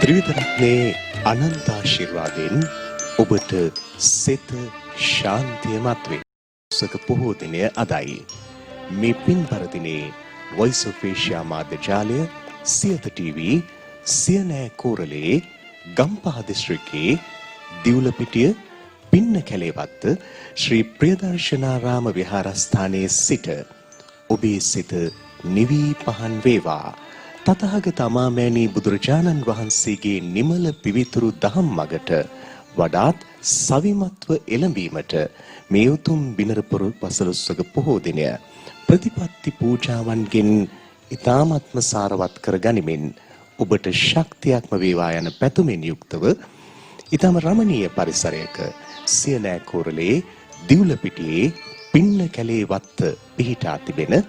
ත්‍රිවිධ රත්නේ අනන්ත ආශිර්වාදයෙන් ඔබට සිත ශාන්තිය මත්වේ. සක පොහෝ දිනය අදයි. මේ පින්බර දිනේ Voice of Asia මාධ්‍ය ජාලය සියත TV සියනෑ කෝරළේ ගම්පහ දිස්ත්‍රික්කයේ දිවුලපිටිය පින්න කැලේවත්ත ශ්‍රී ප්‍රියදර්ශනාරාම විහාරස්ථානයේ සිට ඔබේ සිත නිවී පහන් වේවා. තථාගත අමාමෑණී බුදුරජාණන් වහන්සේගේ නිමල පිවිතුරු දහම් මගට වඩාත් සවිමත්ව එළඹීමට මේ උතුම් බිනරපුර පසළොස්වක පොහෝ දිනය ප්‍රතිපත්ති පූජාවන්ගෙන් ඊ타ත්ම සාරවත් කර ගනිමින් ඔබට ශක්තියක්ම වේවා යන පැතුමින් යුක්තව ඊටම රමණීය පරිසරයක සියනෑ කෝරළේ දිවුලපිටියේ පින්න කැලේ වත්ත පිහිටා තිබෙන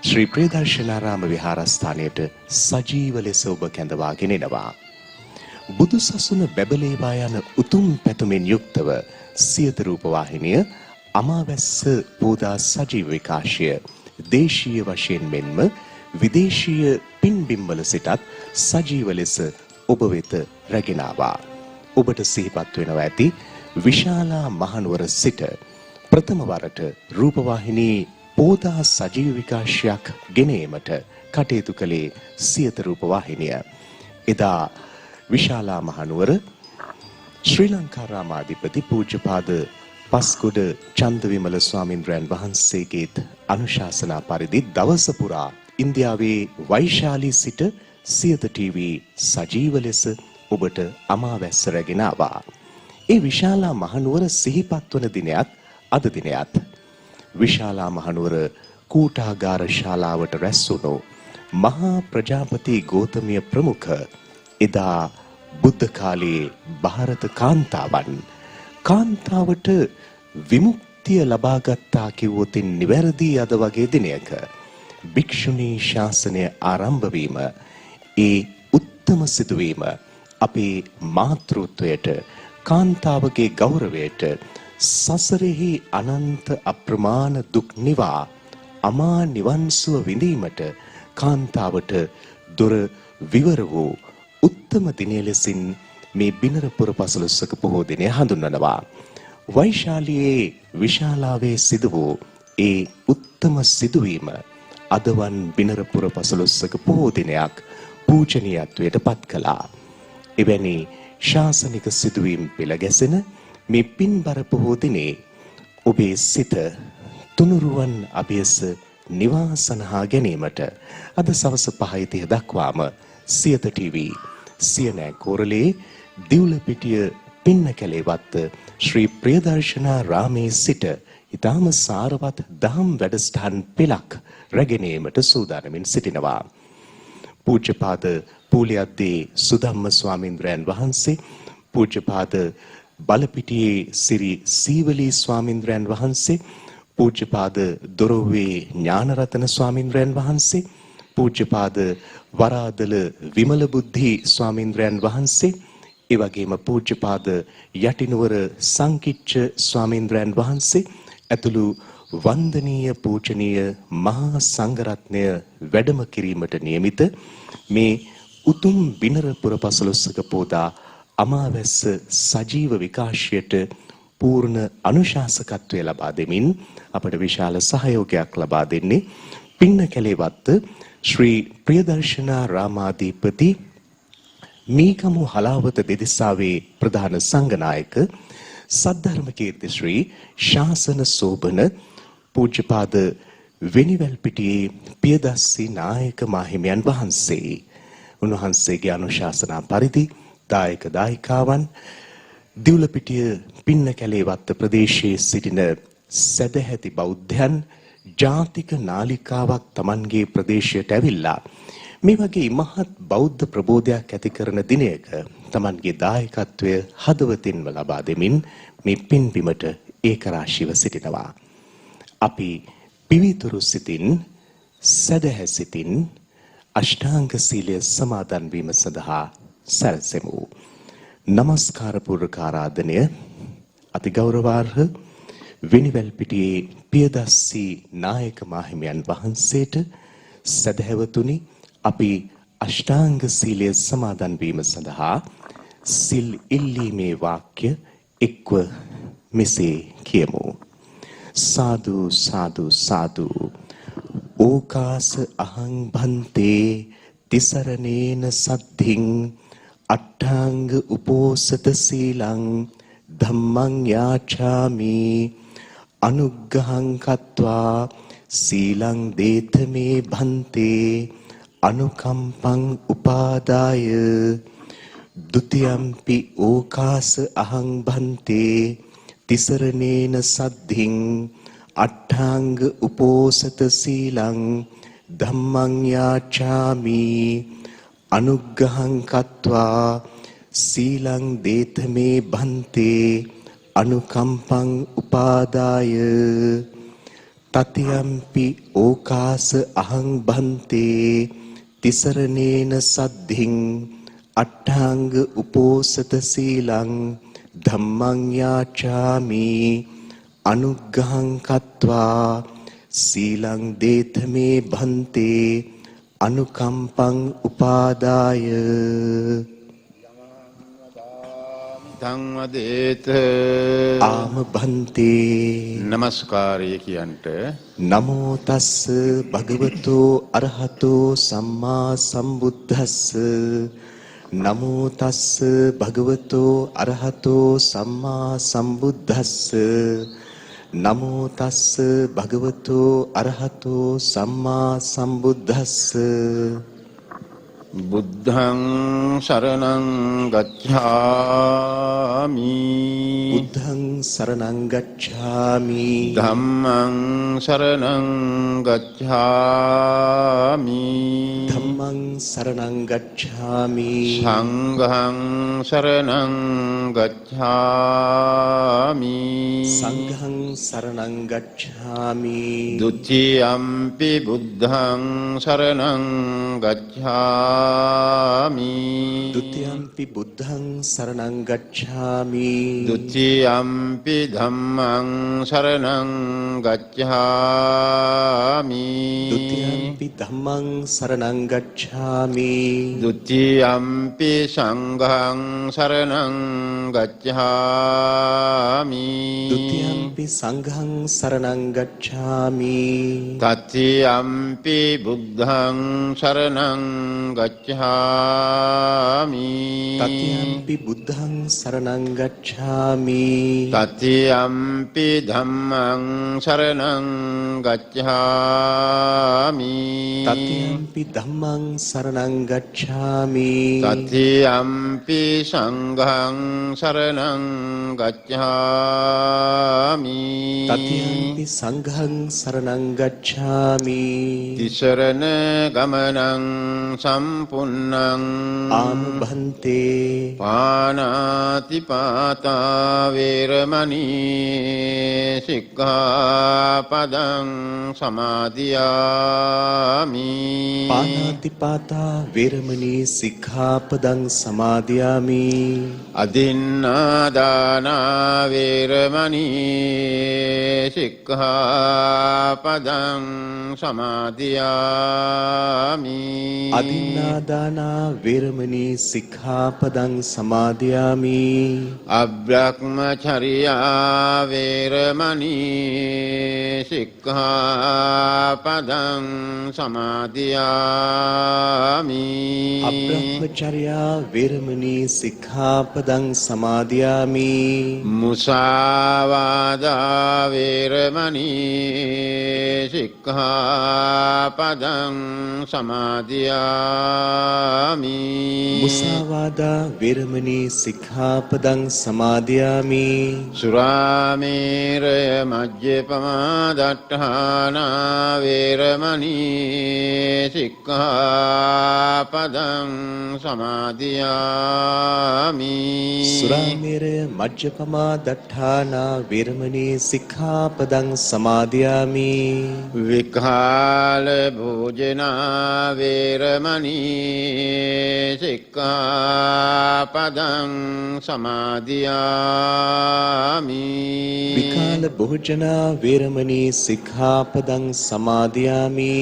ශ්‍රී ප්‍රියදර්ශනාරාම විහාරස්ථානයට සජීව ලෙස ඔබ කැඳවාගෙන එනවා. බුදු සසුන බැබලේවා යන උතුම් පැතුමින් යුක්තව සියත රූපවාහිනිය අමාවැස්ස පෝදා සජීව විකාශය දේශීය වශයෙන් මෙන්ම විදේශීය පින්බිම්වල සිටත් සජීව ලෙස ඔබ වෙත රැගෙන ආවා. ඔබට සිහිපත් වෙනවා ඇති විශාලා මහනුවර සිට ප්‍රථම වරට රූපවාහිනී පෝදා සජීව විකාශයක් ගෙන ඒමට කටයුතු කළේ සියත රූපවාහිනිය. එදා විශාලා මහනුවර ශ්‍රී ලංකා රාමාධිපති පූජ්‍යපාද පස්කොඩ චන්දවිමල ස්වාමින්ද්‍රයන් වහන්සේගේත් අනුශාසනා පරිදි දවස පුරා ඉන්දියාවේ වෛශාලී සිට සියත TV සජීව ලෙස ඔබට අමාවැස්ස රැගෙන ආවා. ඒ විශාලා මහනුවර සිහිපත් වන දිනයත් අද දිනයත් විශාලා මහනුවර කූටාගාර ශාලාවට රැස්වුණු මහා ප්‍රජාපති ගෞතමිය ප්‍රමුඛ එදා බුද්ධ කාලයේ ಭಾರತ කාන්තාවට විමුක්තිය ලබාගත්තා කිව්වොතින් නිවැරදි අද වගේ දිනයක භික්ෂුණී ශාසනය ආරම්භ වීම ඒ උත්තම සිදුවීම අපේ මාතෘත්වයට කාන්තාවගේ ගෞරවයට සසරෙහි අනන්ත අප්‍රමාණ දුක් නිවා අමා නිවන් සුව විඳීමට කාන්තාවට දොර විවර වූ උත්තම දිනය ලෙසින් මේ බිනරපුර පසළොස්වක පොහෝ දිනය හඳුන්වනවා. වෛශාලියේ විශාලාවේ සිදු වූ ඒ උත්තම සිදුවීම අදවන් බිනරපුර පසළොස්වක පොහෝ දිනයක් පූජනීයත්වයට පත් කළා. එවැනි ශාසනික සිදුවීම් පෙළ ගැසෙන මේ පින්බර පොහෝ දිනේ ඔබේ සිත තුනුරුවන් අභියස නිවාසනහා ගැනීමට අද සවස 5:30 දක්වාම සියත TV සියනෑ කෝරළේ දිවුලපිටිය පින්න කැලේවත්ත ශ්‍රී ප්‍රියදර්ශනාරාමේ සිට ඊටම සාරවත් දහම් වැඩසටහන් පෙළක් රැගෙනීමට සූදානමින් සිටිනවා. පූජ්‍යපාද පූලියද්දී සුධම්ම ස්වාමින්ද්‍රයන් වහන්සේ, පූජ්‍යපාද බලපිටියේ සිරි සීවලී ස්වාමින්ද්‍රයන් වහන්සේ, පූජ්‍යපාද දොරොව්වේ ඥානරතන ස්වාමින්ද්‍රයන් වහන්සේ, පූජ්‍යපාද වරාදල විමල බුද්ධි ස්වාමින්ද්‍රයන් වහන්සේ, ඒ වගේම පූජ්‍යපාද යටිනුවර සංකිච්ඡ ස්වාමින්ද්‍රයන් වහන්සේ ඇතුළු වන්දනීය පූජනීය මහා සංඝරත්නය වැඩම කිරීමට නියමිත මේ උතුම් බිනරපුර පසළොස්වක පෝදා අමාවැස්ස සජීව විකාශයට පූර්ණ අනුශාසකත්වය ලබා දෙමින් අපට විශාල සහයෝගයක් ලබා දෙන්නේ පින්න කැලේවත්ත ශ්‍රී ප්‍රියදර්ශනාරාමාධිපති මීගමු හලාවත දෙදෙසාවේ ප්‍රධාන සංඝනායක සද්ධර්ම කීර්ති ශ්‍රී ශාසන සෝබන පූජ්‍යපාද වෙනිවැල්පිටියේ පියදස්සී නායක මාහිමියන් වහන්සේ. උන්වහන්සේගේ අනුශාසනා පරිදි දායක දායිකාවන් දිවුලපිටිය පින්න කැලේවත්ත ප්‍රදේශයේ සිටින සදැහැති බෞද්ධයන් ජාතික නාලිකාවක් Tamanගේ ප්‍රදේශයට ඇවිල්ලා මේ වගේ මහත් බෞද්ධ ප්‍රබෝධයක් ඇති කරන දිනයක Tamanගේ දායකත්වය හදවතින්ම ලබා දෙමින් මේ පින්බිමට ඒකරාශීව සිටිනවා. අපි පිවිතුරු සිතින් සදහැ සිතින් අෂ්ටාංග සීලය සමාදන් වීම සඳහා සැලසෙමු. නමස්කාර පූර්වක ආරාධනය අතිගෞරවාර්හ වෙනිවැල්පිටියේ පියදස්සී නායක මාහිමියන් වහන්සේට සදහැවතුනි අපි අෂ්ටාංග සීලය සමාදන් වීම සඳහා සිල් ඉල්ලීමේ වාක්‍ය එක්ව මෙසේ කියමු. සාදු සාදු සාදු. ඕකාස අහං භන්තේ තිසරණේන සද්ධින් අට්ඨාංග උපෝසත සීලං ධම්මං යාචාමි අනුග්ගහං කତ୍වා සීලං දේතමේ භන්තේ අනුකම්පං උපාදාය ဒ ුතියම්පි ඕකාස අහං භන්තේ තිසරණේන සද්ධින් අට්ඨාංග උපෝසත සීලං ධම්මං යාචාමි අනුග්ගහං කତ୍වා සීලං දේතමේ භන්තේ අනුකම්පං උපාදාය තතියම්පි ඕකාස අහං භන්තේ තිසරණේන සද්ධින් අට්ඨාංග උපෝසත සීලං ධම්මං යාචාමි අනුග්ගහං කତ୍වා සීලං දේතමේ භන්තේ අනුකම්පං උපාදාය තං වදේත ආම භන්තේ නමස්කාරය කියන්ට නමෝ තස්ස භගවතෝ අරහතෝ සම්මා සම්බුද්දස්ස නමෝ තස්ස භගවතෝ අරහතෝ සම්මා සම්බුද්දස්ස නමෝ තස්ස භගවතෝ අරහතෝ සම්මා සම්බුද්දස්ස බුද්ධං සරණං ගච්ඡාමි බුද්ධං සරණං ගච්ඡාමි ධම්මං සරණං ගච්ඡාමි ධම්මං සරණං ගච්ඡාමි සංඝං සරණං ගච්ඡාමි සංඝං සරණං ගච්ඡාමි ဒ ුතියම්පි බුද්ධං සරණං ගච්ඡාමි ဒ ුතියම්පි බුද්ධං සරණං ගච්ඡාමි ဒ ුතියම්පි ධම්මං සරණං ගච්ඡාමි ဒ ුතියම්පි ධම්මං සරණං ගච්ඡාමි ဒ ුතියම්පි සංඝං සරණං ගච්ඡාමි ဒ ුතියම්පි සංඝං සරණං ගච්ඡාමි තතියම්පි බුද්ධං සරණං ගච්ඡාමි තතියම්පි බුද්ධං සරණං ගච්ඡාමි තතියම්පි ධම්මං සරණං ගච්ඡාමි තතියම්පි ධම්මං සරණං ගච්ඡාමි තතියම්පි සංඝං සරණං ගච්ඡාමි තතියම්පි සංඝං සරණං ගච්ඡාමි තිසරණ ගමනං සම්පුන්නං ආම භන්තේ පානාති පාතා වේරමණී සික්ඛාපදං සමාදියාමි පාණාති පාතා වේරමණී සික්ඛාපදං සමාදියාමි අදින්නාදාන වේරමණී සික්ඛාපදං සමාදියාමි අදින්නාදාන වේරමණී සික්ඛාපදං සමාදියාමි අබ්‍රහ්මචර්යා වේරමණී සික්ඛාපදං සමාදියාමි අබ්‍රහ්මචර්යා වේරමණී සික්ඛාපදං සමාදියාමි මුසාවාදා වේරමණී සික්ඛාපදං සමාදියාමි මුසාවාදා වේරමණී සික්ඛාපදං සමාදියාමි සුරාමේරය මජ්ජපමා දට්ඨානා වේරමණී සික්ඛාපදං සමාදියාමි සුරාමේරය මජ්ජපමා දට්ඨානා වේරමණී සික්ඛාපදං සමාදියාමි විකාල භෝජනා වේරමණී සික්ඛාපදං සමාදියාමි විකාල භෝජනා වේරමණී සික්ඛාපදං සමාදියාමි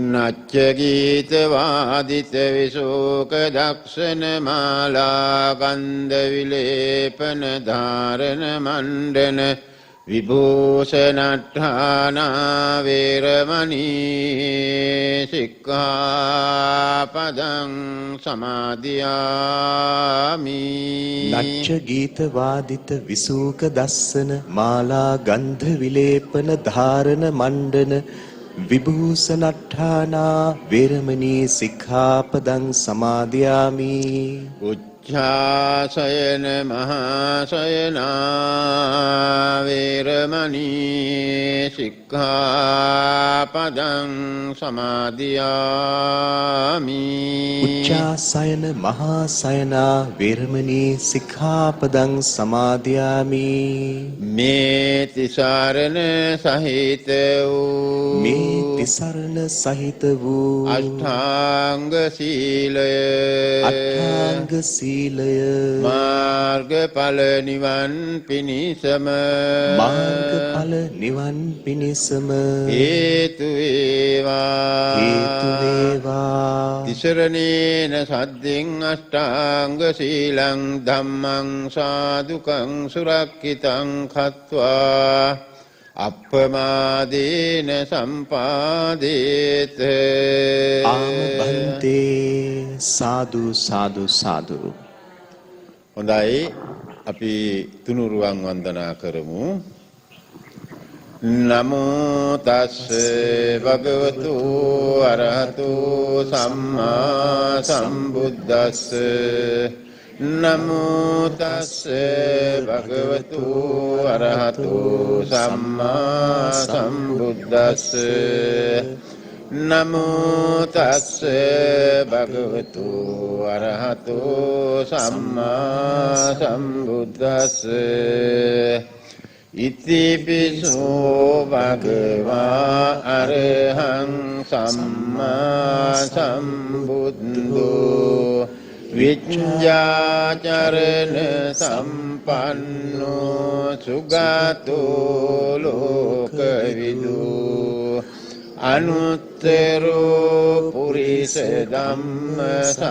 නච්ච ගීත වාදිත විසෝක දක්ෂන මාලා ගන්ධ විලේපන ධාරණ මණ්ඩන විභූෂණට්ඨානා වේරමණී සික්ඛාපදං සමාදියාමි නච්ච ගීත වාදිත විසූක දස්සන මාලා ගන්ධ විලේපන ධාරණ මණ්ඩන විභූෂණට්ඨානා වේරමණී සික්ඛාපදං සමාදියාමි උච්ඡාසයන මහාසයනා වේරමණී සික්ඛාපදං සමාදියාමි උච්චාසයන මහාසයනා වේරමණී සික්ඛාපදං සමාදියාමි මේ තිසරණ සහිත වූ මේ තිසරණ සහිත වූ අෂ්ටාංග සීලය අට්ඨාංග සීලය මාර්ගඵල නිවන් පිණිසම මාර්ගඵල නිවන් පිණිසම හේතු වේවා හේතු වේවා තිසරණේන සද්දෙන් අෂ්ටාංග සීලං ධම්මං සාදුකං සුරක්ඛිතං කତ୍වා අප්පමාදේන සම්පාදේත ආමබන්තේ සාදු සාදු සාදු හොඳයි අපි තුනුරුවන් වන්දනා කරමු නමෝ තස්ස භගවතු අරහතු සම්මා සම්බුද්දස්ස නමෝ තස්ස භගවතු අරහතු සම්මා සම්බුද්දස්ස නමෝ තස්ස භගවතු අරහතු සම්මා සම්බුද්දස්ස ඉතිපිසෝ භගවා අරහං සම්මා සම්බුද්ධෝ විඤ්ඤාචරණ සම්පන්නෝ සුගතෝ ලෝකවිදු අනුත්තරෝ පුරිස ධම්මසාරති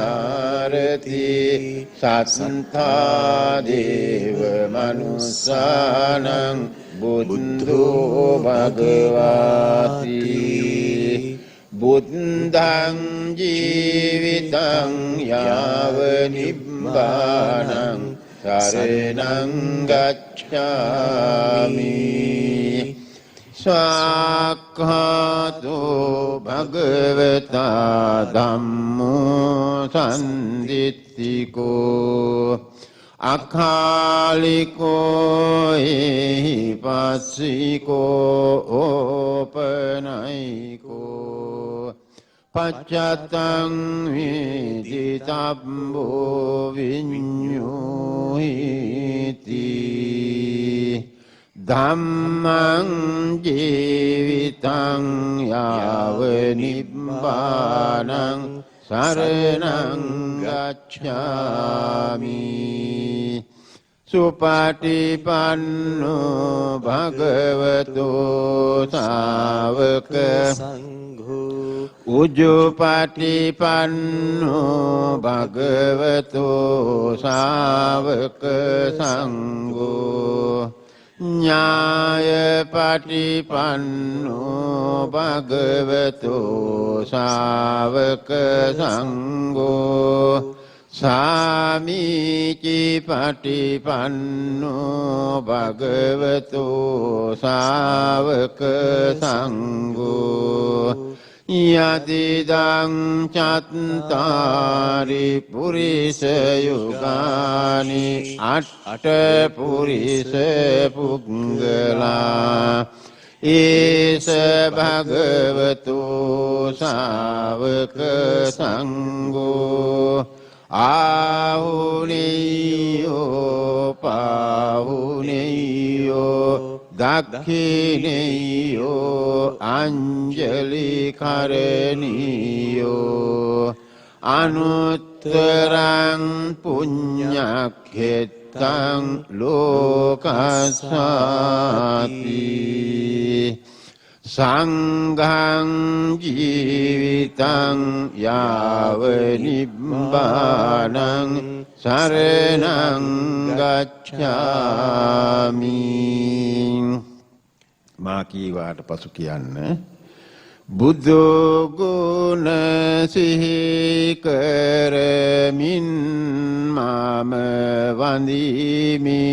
සත්තා දේව මනුස්සානං බුද්ධෝ භගවාති බුද්ධං ජීවිතං යාව නිබ්බානං සරණං ගච්ඡාමි සාක්ඛාතෝ භගවතා ධම්මෝ සම්දිත්තිකෝ අකාලිකෝ එහි පස්සිකෝ ඕපනයිකෝ පච්චත්තං විදිතබ්බෝ විඤ්ඤෝහිති ධම්මං ජීවිතං යාව නිබ්බානං සරණං ගච්ඡාමි සුපටිපන්නෝ භගවතෝ ශාවක සංඝෝ උජුපටිපන්නෝ භගවතෝ ශාවක සංඝෝ ඥායපටිපන්නෝ භගවතෝ ශාවක සංඝෝ සාමීචි පටිපන්නෝ භගවතෝ ශාවක සංඝෝ යදිදං චත්තාරි පුරිස යුගානි අට්ඨ පුරිස පුංගලා ඒස භගවතෝ ශාවක සංඝෝ ආහුනේයෝ පාහුනේයෝ දක්ඛිනේයෝ අංජලි කරණීයෝ අනුත්තරං පුඤ්ඤක්ඛෙත්තං ලෝකස්සාති සංඝං ජීවිතං යාව නිබ්බානං සරණං ගච්ඡාමි. මා කීවාට පසු කියන්න බුදු ගුණ සිහි කරමින් මම වඳිමි.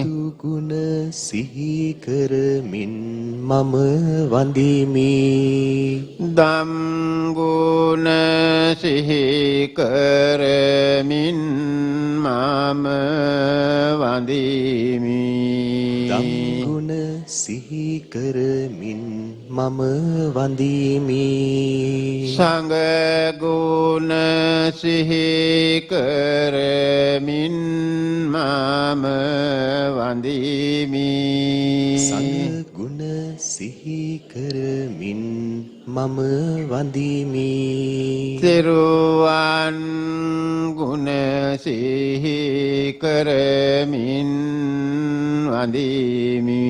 බුදු ගුණ සිහි කරමින් මම වඳිමි. දම් ගුණ සිහි කරමින් මම වඳිමි. දම් ගුණ සිහි කරමින් මම වඳිමි. සංඝ ගුණ සිහි කරමින් මම වඳිමි. සංඝ ගුණ සිහි කරමින් මම වඳිමි. තෙරුවන් ගුණ සිහි කරමින් වඳිමි.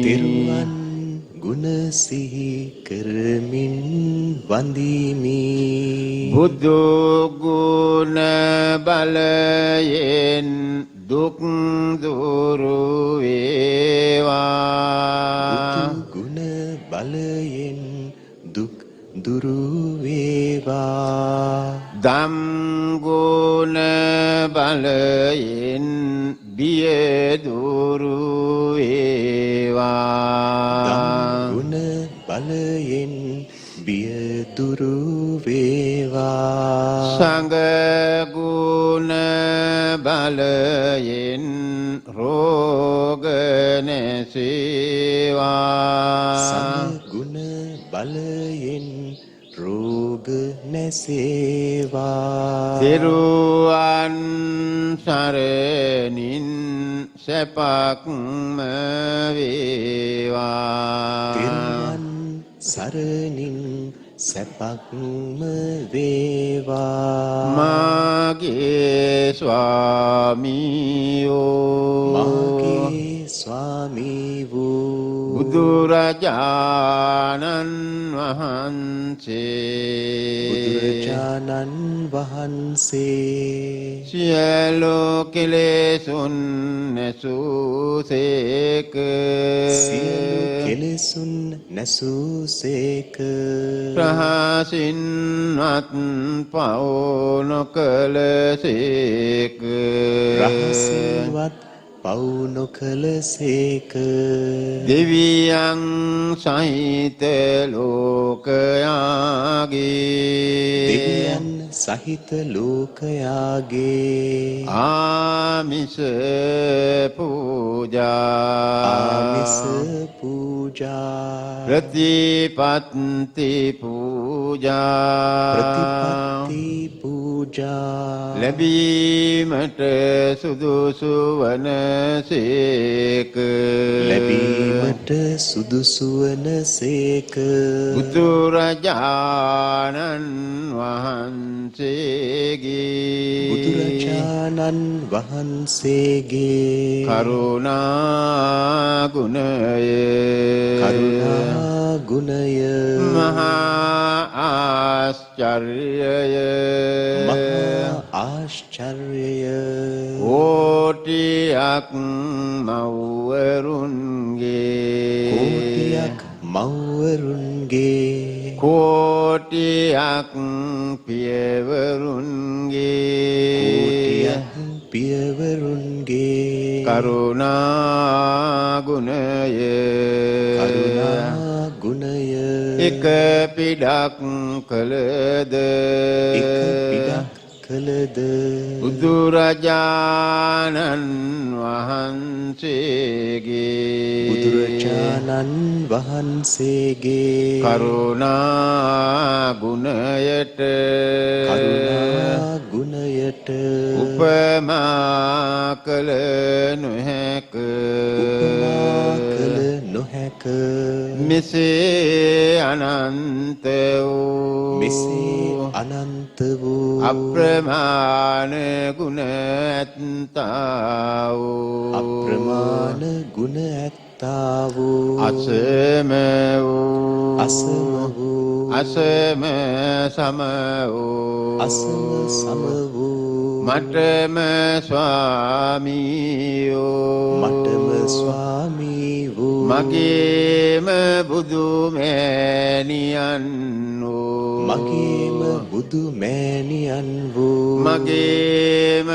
තෙරුවන් ගුණ සිහි කරමින් වඳිමි. බුදු ගුණ බලයෙන් දුක් දුරු වේවා. බුදු ගුණ බලයෙන් දුක් දුරු වේවා. දම් ගුණ බලයෙන් බිය දුරු වේවා. දම් ගුණ බලයෙන් බිය දුරු වේවා. සංඝ ගුණ බලයෙන් රෝග නැසේවා. සංඝ ගුණ බලයෙන් රෝග නැසේවා. තෙරුවන් සරණින් සැපක්ම වේවා. තෙරුවන් සරණින් සැපක්ම වේවා. මාගේ ස්වාමියෝ මාගේ ස්වාමී වූ බුදුරජාණන් වහන්සේ බුදුරජාණන් වහන්සේ සියලු කෙලෙසුන් නැසූසේක. සියලු කෙලෙසුන් නැසූසේක. රහසින්වත් පව් නොකළසේක. රහසින්වත් පව් නොකළසේක. දෙවියන් සහිත ලෝකයාගේ දෙවියන් සහිත ලෝකයාගේ ආමිස පූජා ආමිස පූජා ප්‍රතිපත්ති පූජා ප්‍රතිපත්ති පූජා ලැබීමට සුදුසු වනසේක. ලැබීමට සුදුසු වනසේක. බුදුරජාණන් වහන්සේගේ බුදුරජාණන් වහන්සේගේ කරුණා ගුණය කරුණා ගුණය මහා ආශ්චර්යය මහා ආශ්චර්යය කෝටියක් මව්වරුන්ගේ කෝටියක් මව්වරුන්ගේ කෝටියක් පියවරුන්ගේ කෝටියක් පියවරුන්ගේ කරුණා ගුණය කරුණා ගුණය එක පිටක් කළද එක පිටක් කළද බුදුරජාණන් වහන්සේගේ බුදුරජාණන් වහන්සේගේ කරුණා ගුණයට කරුණා ගුණයට උපමා කළ නොහැක උපමා කළ නොහැක මෙසේ අනන්ත වූ මෙසේ අනන්ත වූ අප්‍රමාණ ගුණ ඇත්තා වූ අප්‍රමාණ ගුණ ඇත්තා වූ අසම වූ අසම වූ අසම සම වූ අසම සම වූ මටම ස්වාමීයෝ මටම ස්වාමී වූ මගේම බුදු මෑණියන් වූ මගේම බුදු මෑණියන් වූ මගේම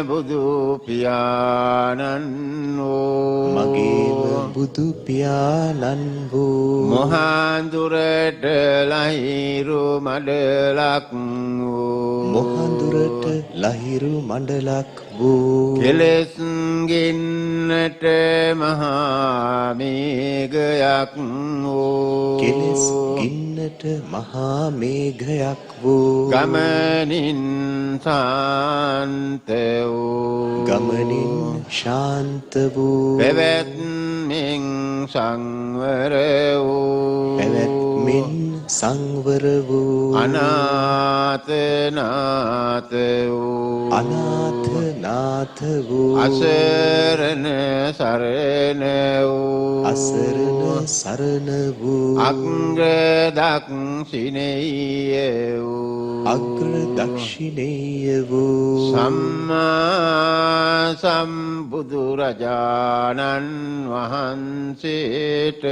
බුදු පියාණන් වූ මගේම බුදු පියාණන් වූ මොහාඳුරට ලහිරු මඩලක් වූ මොහඳුරට ලහිරු මණ්ඩලක් වූ කෙලෙස් ගින්නට මහා මේඝයක් වූ කෙලෙස් ගින්නට මහා මේඝයක් වූ ගමනින් සාන්ත වූ ගමනින් ශාන්ත වූ පැවැත්මෙන් සංවර වූ පැවැත්මෙන් සංවර වූ අනාථනාථ වූ අනාථනාථ වූ අසරණ සරණ වූ අසරණ සරණ වූ අග්‍ර දක්ෂිනේය වූ අග්‍ර දක්ෂිනේය වූ සම්මා සම්බුදුරජාණන් වහන්සේට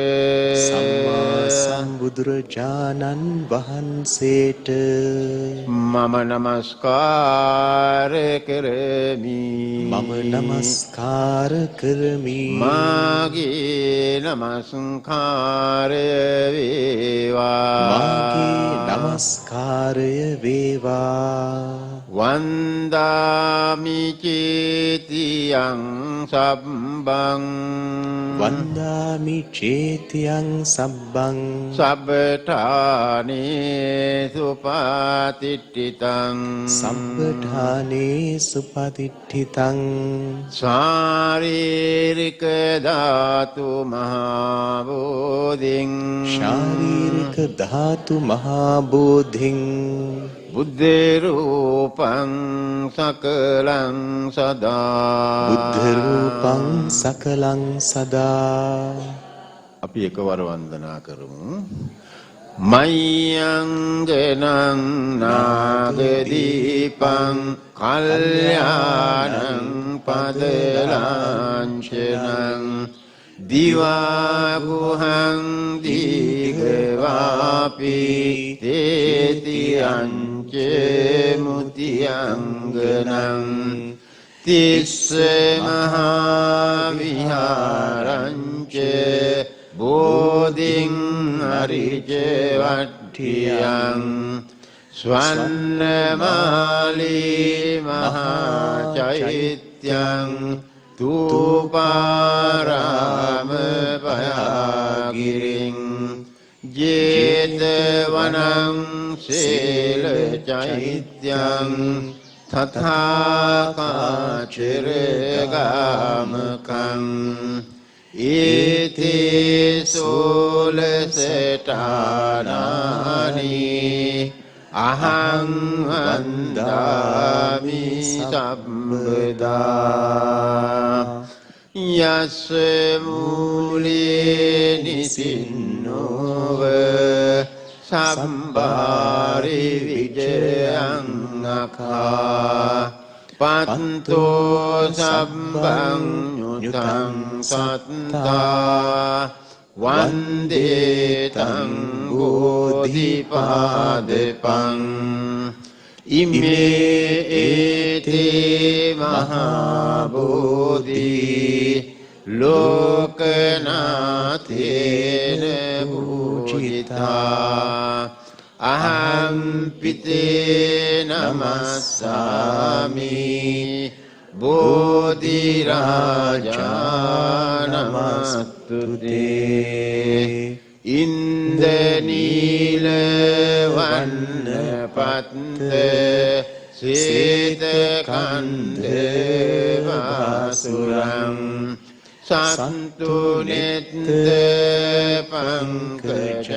සම්මා සම්බුදුරජාණන් වහන්සේට මම නමස්කාර කරමි මම නමස්කාර කරමි මාගේ නමස්කාරය වේවා මාගේ නමස්කාරය වේවා වන්දාමි චේතියං සබ්බං වන්දාමි චේතියං සබ්බං සබ්බඨානේ සුපාතිට්ඨිතං සම්පඨානේ සුපතිට්ඨිතං ශාරීරික ධාතු මහා බෝධින් ශාරීරික ධාතු මහා බෝධින් බුද්ධ රූපං සකලං සදා බුද්ධ රූපං සකලං සදා අපි එකවර වන්දනා කරමු මයංගනං නාගදීපං කල්යාණං පදලාංචනං දිවාගුහං දීඝවාපි තේතියංච මුතියංගනං තිස්ස මහා විහාරංච බෝධින් අරිජ වට්ඨියං ස්වන්නමාලී මහා චෛත්‍යං තූපාරාම පයාගිරින් ජේතවනං සීල චෛත්‍යං තථාකාචරගාමකං ඉති සෝලසටානානි අහං වන්දාමි සම්බදා යස් මූලේ නිසින්නෝව සම්බාරි විජයං අඛා පන්තෝ සම්බං ඤුතං සත්තා වන්දේ තං බෝධිපාදපං ඉමේ ඒතේ මහා බෝධි ලෝකනාථේන පූජිතා අහං පිතේ නමස්සාමි බෝධි රාජා නමස්තුතේ ඉන්දනීල වන්න පත්ත සේත කන්ද වාසුරං සත්තු නෙත්ත පංකජායි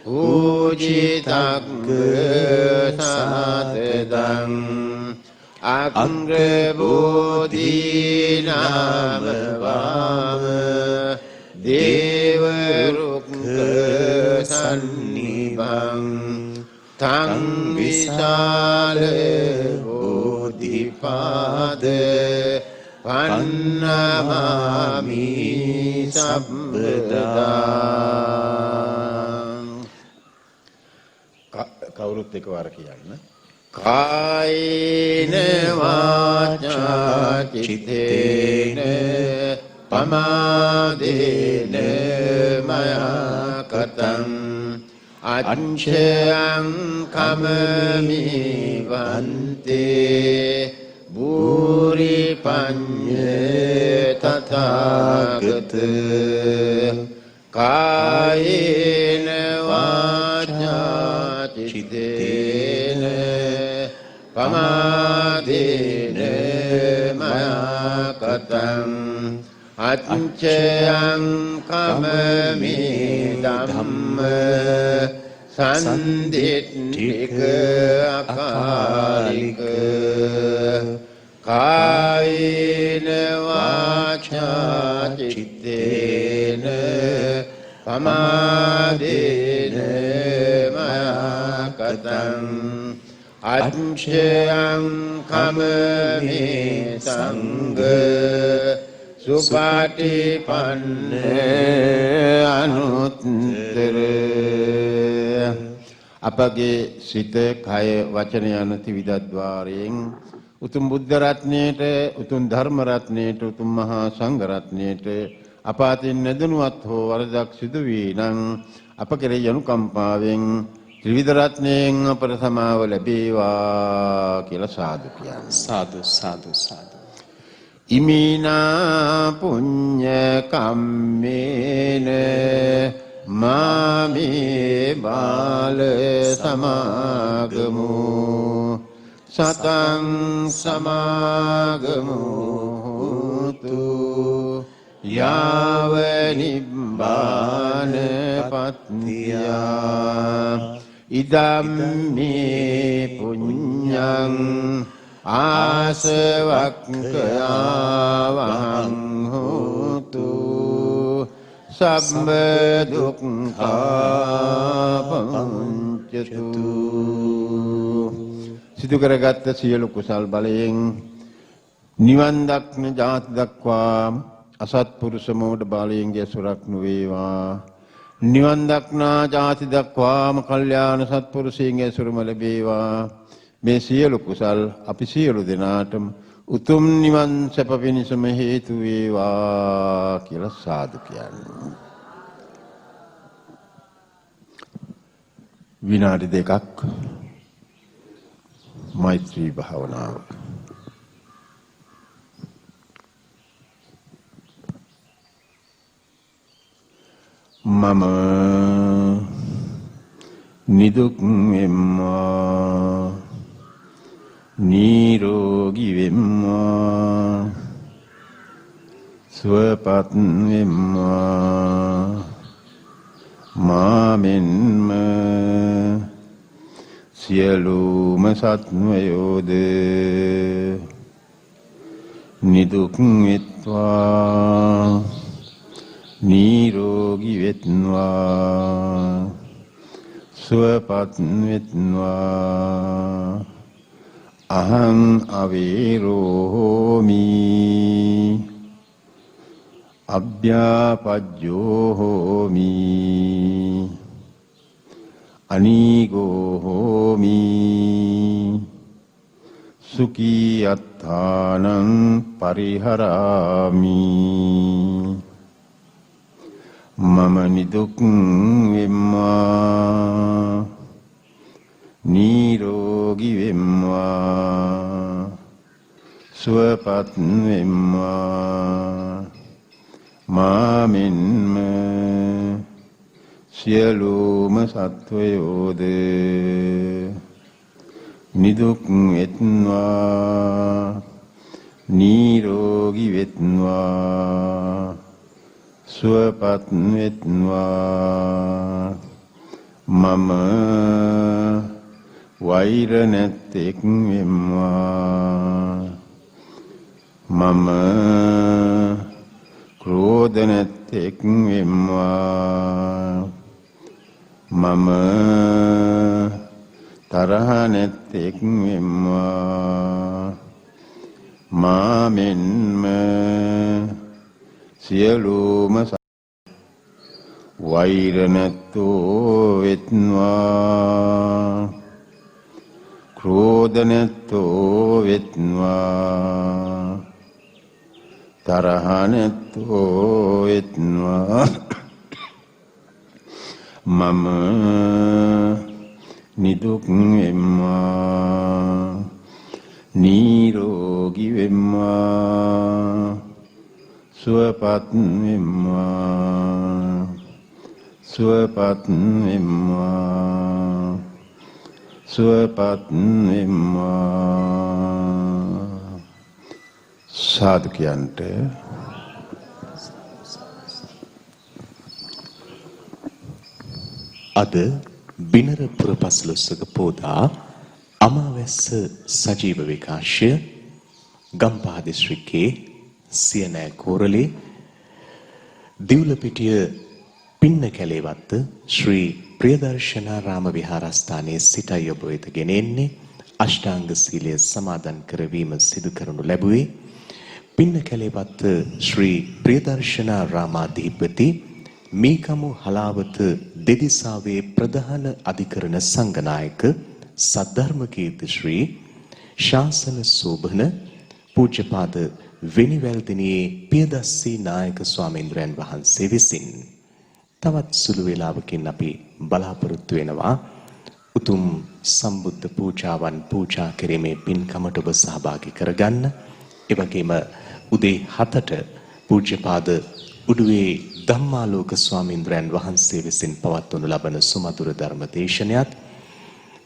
පූජිතග්ග සාදදං අග්‍රබෝධී නාම වාම දේව රුක්ඛ සන්නිභං තං විශාල බෝධිපාද පන්නමාමි සම්බදා කවුරුත් එකවර කියන්න කායේන වාචා චිත්තේන පමාදේන මයා කතං අච්ඡයං කමමි වන්තේ භූරි පඤ්ඤේ තථාගත කායේන වාචා චිත්තේන පමාදේන මයා කතං අච්ඡයං කමමි ධම්ම සන්දිට්ඨික අකාලික කායේන වාචා චිත්තේන පමාදේන මයා කතං අච්ඡයං කමමි සංඝ සුපාටිපන්න අනුත්තර අපගේ සිත කය වචන යන ත්‍රිවිධද්වාරයෙන් උතුම් බුද්ධ රත්නයේට උතුම් ධර්ම රත්නයේට උතුම් මහා සංඝ රත්නයේට අපාතින් නැදනුවත් හෝ වරදක් සිදු වී නම් අප කෙරෙහි අනුකම්පාවෙන් ත්‍රිවිධ රත්නයෙන් අපට සමාව ලැබේවා කියලා සාදු කියන්නේ. සාදු සාදු සාදු. ඉමිනා පුඤ්ඤ කම්මේන මාමේ බාල සමාගමු සතං සමාගමු තු යාව නිබ්බාන පත්තියා ඉදම්මේ පුඤ්ඤං ආසවක්ඛයාවහං හෝතු සම්බ දුක්ඛාපංචතු සිදු කරගත් සියලු කුසල් බලයෙන් නිවන් දක්න ජාති දක්වා අසත්පුරුෂ මෝඩ බාලයන්ගේ සුරක් නොවේවා නිවන් දක්නා ජාති දක්වාම කල්යාණ සත්පුරුෂයන්ගේ සුරම ලැබේවා මේ සියලු කුසල් අපි සියලු දෙනාටම උතුම් නිවන් සැප පිණිසම හේතු වේවා කියලා සාදු කියන්නේ. විනාඩි දෙකක් මෛත්‍රී භාවනාව. මම නිදුක් වෙම්මා නිරෝගී වෙම්මා සුවපත් වෙම්මා මාමෙන්ම සියලුම සත්වයෝද නිදුක් වෙත්වා නිරෝගී වෙත්වා සුවපත් වෙත්වා අහං අවීරෝමි අභ්‍යාපජ්ජෝ හෝමි අනීගෝ හෝමි සුඛී අත්තානං පරිහරාමි මම නිදුක් වෙම්මා නිරෝගී වෙම්මා සුවපත් වෙම්මා මාමෙන්ම සියලුම සත්වයෝද නිදුක් වෙත්වා නිරෝගී වෙත්වා සුවපත් වෙත්වා මම වෛර නැත්තෙක් වෙම්වා මම ක්‍රෝධ නැත්තෙක් වෙම්වා මම තරහ නැත්තෙක් වෙම්වා මාමෙන්ම සියලුම වෛර නැත්තෝ වෙත්වා ක්‍රෝධ නැත්තෝ වෙත්වා තරහ නැත්තෝ වෙත්වා මම නිදුක් වෙම්වා නිරෝගී වෙම්වා සුවපත් වෙම්වා සුවපත් වෙම්වා සුවපත් වෙම්වා සාදුකයන්ට අද බිනර පුරපසළොස්වක පෝදා අමාවැස්ස සජීව විකාශය ගම්පහ දිස්ත්‍රික්කයේ සියනෑ කෝරළේ දිවුලපිටිය පින්න කැලේවත්ත ශ්‍රී ප්‍රියදර්ශනාරාම විහාරස්ථානයේ සිටයි ඔබ වෙත ගෙන එන්නේ අෂ්ටාංග සීලය සමාදන් කරවීම සිදු කරනු ලැබුවේ පින්න කැලේවත්ත ශ්‍රී ප්‍රියදර්ශනාරාමාධිපති මීකමු හලාවත දෙදිසාවේ ප්‍රධාන අධිකරණ සංඝනායක සද්ධර්මකීර්ති ශ්‍රී ශාසන සෝභන පූජ්‍යපාද වෙනිවැල්දිනියේ පියදස්සී නායක ස්වාමීන්ද්‍රයන් වහන්සේ විසින් තවත් සුළු වේලාවකින් අපි බලාපොරොත්තු වෙනවා උතුම් සම්බුද්ධ පූජාවන් පූජා කිරීමේ පින්කමට ඔබ සහභාගී කරගන්න. ඒ වගේම උදේ 7ට පූජ්‍යපාද උඩුවේ ධම්මාලෝක ස්වාමීන්ද්‍රයන් වහන්සේ විසින් පවත්වනු ලබන සුමధుර ධර්ම දේශනයත්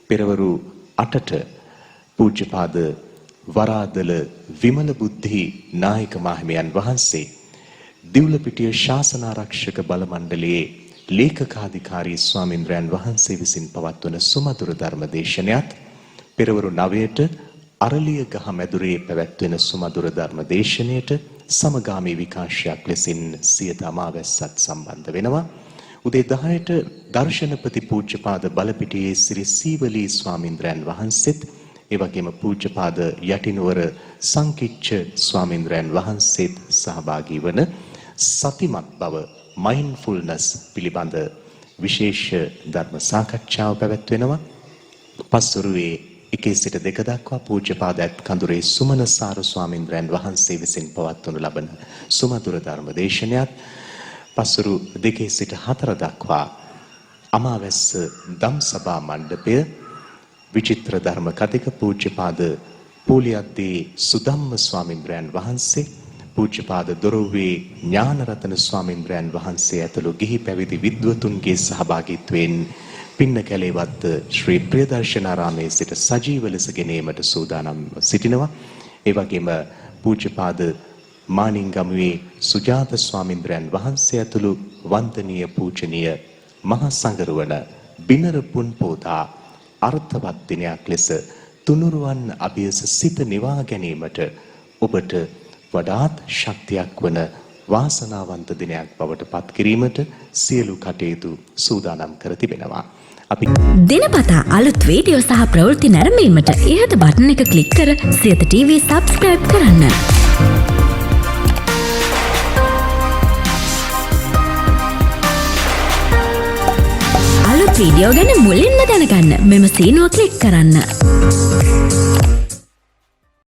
පෙරවරු 8ට පූජ්‍යපාද වරාදල විමල බුද්ධි නායක මාහිමියන් වහන්සේ දිවුලපිටිය ශාසනාරක්ෂක බල මණ්ඩලයේ ලේකකාධිකාරී ස්වාමීන්ද්‍රයන් වහන්සේ විසින් පවත්වන සුමధుර ධර්ම දේශනයත් පෙරවරු 9ට අරලියගහ මැදුරේ පැවැත්වෙන සුමధుර ධර්ම දේශනයට සමගාමී විකාශයක් ලෙසින් සියත අමාවැස්සත් සම්බන්ධ වෙනවා. උදේ 10ට දර්ශනපති පූජ්‍යපාද බලපිටියේ ශ්‍රී සීවලී ස්වාමීන්ද්‍රයන් වහන්සේත් ඒ වගේම පූජ්‍යපාද යටිනුවර සංකිච්ඡ ස්වාමීන්ද්‍රයන් වහන්සේත් සහභාගී වන සතිමත් බව මයින්ඩ්ෆුල්නස් පිළිබඳ විශේෂ ධර්ම සාකච්ඡාව පැවැත්වෙනවා. පස්වරුවේ 1 සිට 2 දක්වා පූජ්‍යපාද කඳුරේ සුමනසාර ස්වාමීන්ද්‍රයන් වහන්සේ විසින් පවත්වනු ලබන සුමధుර ධර්ම දේශනයත් පස්වරු 2 සිට 4 දක්වා අමාවැස්ස ධම්සභා මණ්ඩපය විචිත්‍ර ධර්ම කතික පූජ්‍යපාද පූලියද්දී සුධම්ම ස්වාමීන්ද්‍රයන් වහන්සේ පූජ්‍යපාද දොරව්වේ ඥානරතන ස්වාමීන්ද්‍රයන් වහන්සේ ඇතුළු ගිහි පැවිදි විද්වතුන්ගේ සහභාගීත්වයෙන් පින්න කැලේවත්ත ශ්‍රී ප්‍රියදර්ශනාරාමයේ සිට සජීව ලෙස ගෙනීමට සූදානම් සිටිනවා. ඒ වගේම පූජ්‍යපාද මානින්ගමුවේ සුජාත ස්වාමීන්ද්‍රයන් වහන්සේ ඇතුළු වන්දනීය පූජනීය මහා සංඝරුවන බිනර පුන් පෝදා අර්ථවත් දිනයක් ලෙස තුනුරුවන් අභියස සිත නිවා ගැනීමට ඔබට වඩාත් ශක්තියක් වන වාසනාවන්ත දිනයක් බවට පත් කිරීමට සියලු කටයුතු සූදානම් කර තිබෙනවා. අපි දිනපතා අලුත් වීඩියෝ සහ ප්‍රවෘත්ති නැරඹීමට ඉහත බටන් එක ක්ලික් කර සියත TV subscribe කරන්න. අලුත් වීඩියෝ ගැන මුලින්ම දැනගන්න මෙම සීනුව ක්ලික් කරන්න.